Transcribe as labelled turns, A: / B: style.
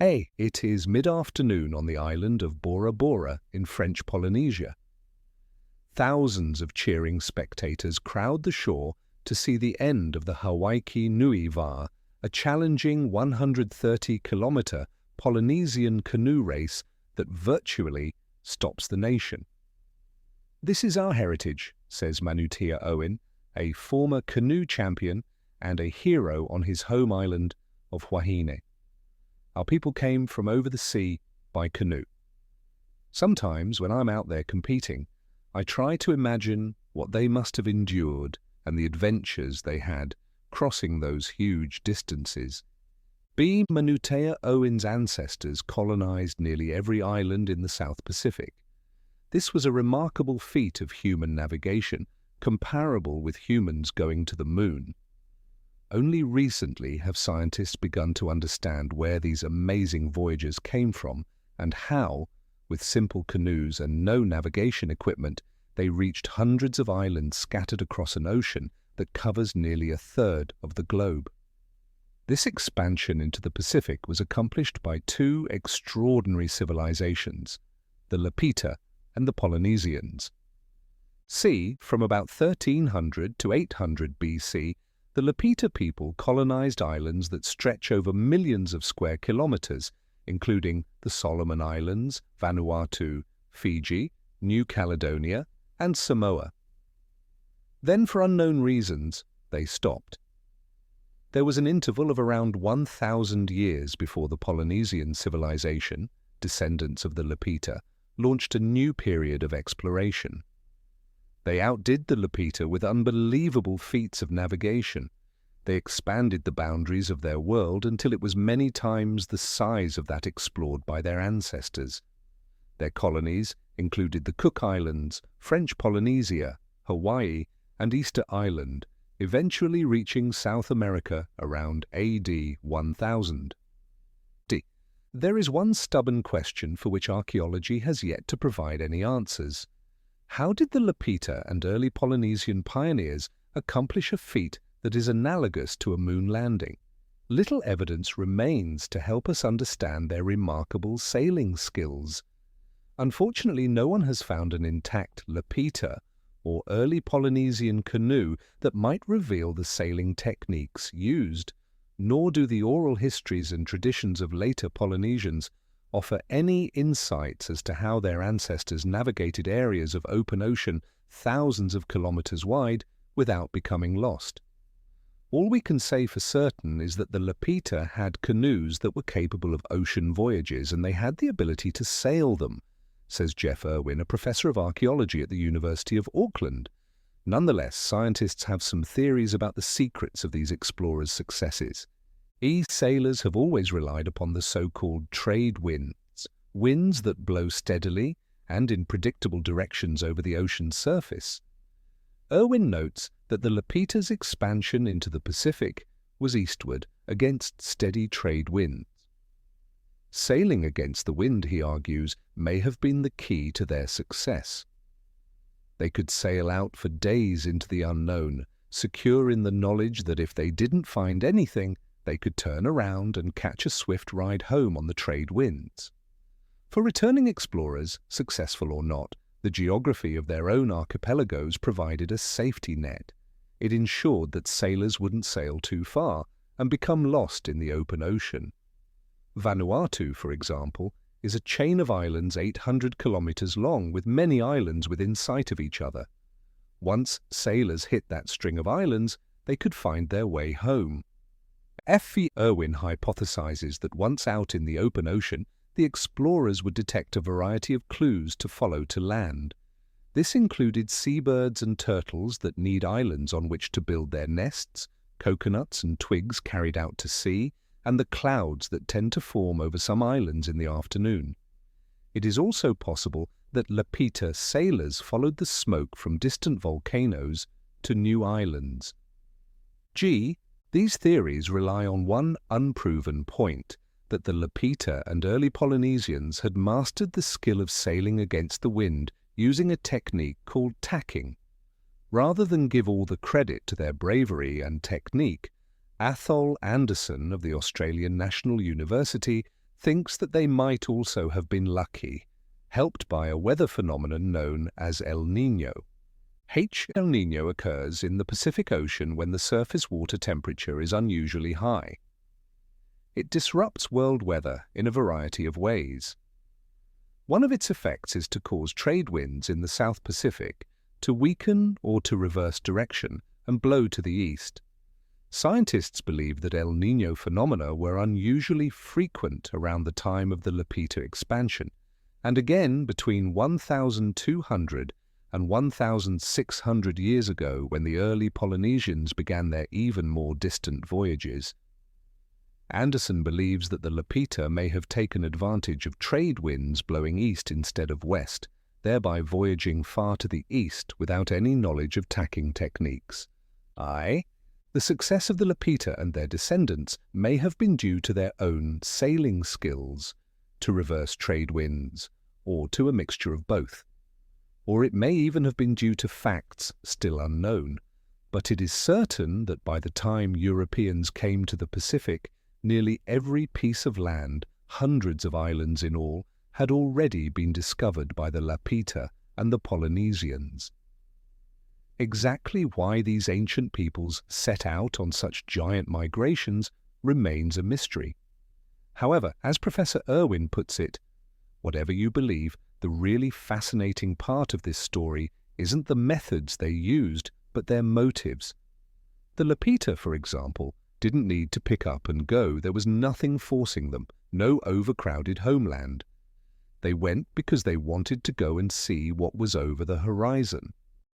A: A. It is mid-afternoon on the island of Bora Bora in French Polynesia. Thousands of cheering spectators crowd the shore to see the end of the Hawaii Nui Wā, a challenging 130-kilometer Polynesian canoe race that virtually stops the nation. "This is our heritage," says Manutea Owen, a former canoe champion and a hero on his home island of Wahine. "Our people came from over the sea by canoe. Sometimes when I'm out there competing, I try to imagine what they must have endured and the adventures they had crossing those huge distances." B. Manutea Owen's ancestors colonized nearly every island in the South Pacific. This was a remarkable feat of human navigation, comparable with humans going to the moon. Only recently have scientists begun to understand where these amazing voyagers came from and how, with simple canoes and no navigation equipment, they reached hundreds of islands scattered across an ocean that covers nearly a third of the globe. This expansion into the Pacific was accomplished by two extraordinary civilizations, the Lapita and the Polynesians. C. From about 1300 to 800 BC, the Lapita people colonized islands that stretch over millions of square kilometers, including the Solomon Islands, Vanuatu, Fiji, New Caledonia, and Samoa. Then, for unknown reasons, they stopped. There was an interval of around 1,000 years before the Polynesian civilization, descendants of the Lapita, launched a new period of exploration. They outdid the Lapita with unbelievable feats of navigation. They expanded the boundaries of their world until it was many times the size of that explored by their ancestors. Their colonies included the Cook Islands, French Polynesia, Hawaii, and Easter Island, eventually reaching South America around AD 1000. D. There is one stubborn question for which archaeology has yet to provide any answers. How did the Lapita and early Polynesian pioneers accomplish a feat that is analogous to a moon landing? Little evidence remains to help us understand their remarkable sailing skills. Unfortunately, no one has found an intact Lapita or early Polynesian canoe that might reveal the sailing techniques used, nor do the oral histories and traditions of later Polynesians offer any insights as to how their ancestors navigated areas of open ocean thousands of kilometers wide without becoming lost. All we can say for certain is that the Lapita had canoes that were capable of ocean voyages, and they had the ability to sail them, says Jeff Irwin, a professor of archaeology at the University of Auckland. Nonetheless, scientists have some theories about the secrets of these explorers' successes. Sailors have always relied upon the so-called trade winds, winds that blow steadily and in predictable directions over the ocean's surface. Irwin notes that the Lapita's expansion into the Pacific was eastward against steady trade winds. Sailing against the wind, he argues, may have been the key to their success. They could sail out for days into the unknown, secure in the knowledge that if they didn't find anything, they could turn around and catch a swift ride home on the trade winds. For returning explorers, successful or not, the geography of their own archipelagos provided a safety net. It ensured that sailors wouldn't sail too far and become lost in the open ocean. Vanuatu, for example, is a chain of islands 800 kilometers long with many islands within sight of each other. Once sailors hit that string of islands, they could find their way home. F.V. Irwin hypothesizes that once out in the open ocean, the explorers would detect a variety of clues to follow to land. This included seabirds and turtles that need islands on which to build their nests, coconuts and twigs carried out to sea, and the clouds that tend to form over some islands in the afternoon. It is also possible that Lapita sailors followed the smoke from distant volcanoes to new islands. G. These theories rely on one unproven point, that the Lapita and early Polynesians had mastered the skill of sailing against the wind using a technique called tacking. Rather than give all the credit to their bravery and technique, Athol Anderson of the Australian National University thinks that they might also have been lucky, helped by a weather phenomenon known as El Niño. El Niño occurs in the Pacific Ocean when the surface water temperature is unusually high. It disrupts world weather in a variety of ways. One of its effects is to cause trade winds in the South Pacific to weaken or to reverse direction and blow to the east. Scientists believe that El Niño phenomena were unusually frequent around the time of the Lapita expansion, and again between 1,200 and 1,600 years ago when the early Polynesians began their even more distant voyages. Anderson believes that the Lapita may have taken advantage of trade winds blowing east instead of west, thereby voyaging far to the east without any knowledge of tacking techniques. The success of the Lapita and their descendants may have been due to their own sailing skills, to reverse trade winds, or to a mixture of both. Or it may even have been due to facts still unknown, but it is certain that by the time Europeans came to the Pacific, nearly every piece of land, hundreds of islands in all, had already been discovered by the Lapita and the Polynesians. Exactly why these ancient peoples set out on such giant migrations remains a mystery. However, as Professor Irwin puts it, whatever you believe, the really fascinating part of this story isn't the methods they used, but their motives. The Lapita, for example, didn't need to pick up and go. There was nothing forcing them, no overcrowded homeland. They went because they wanted to go and see what was over the horizon.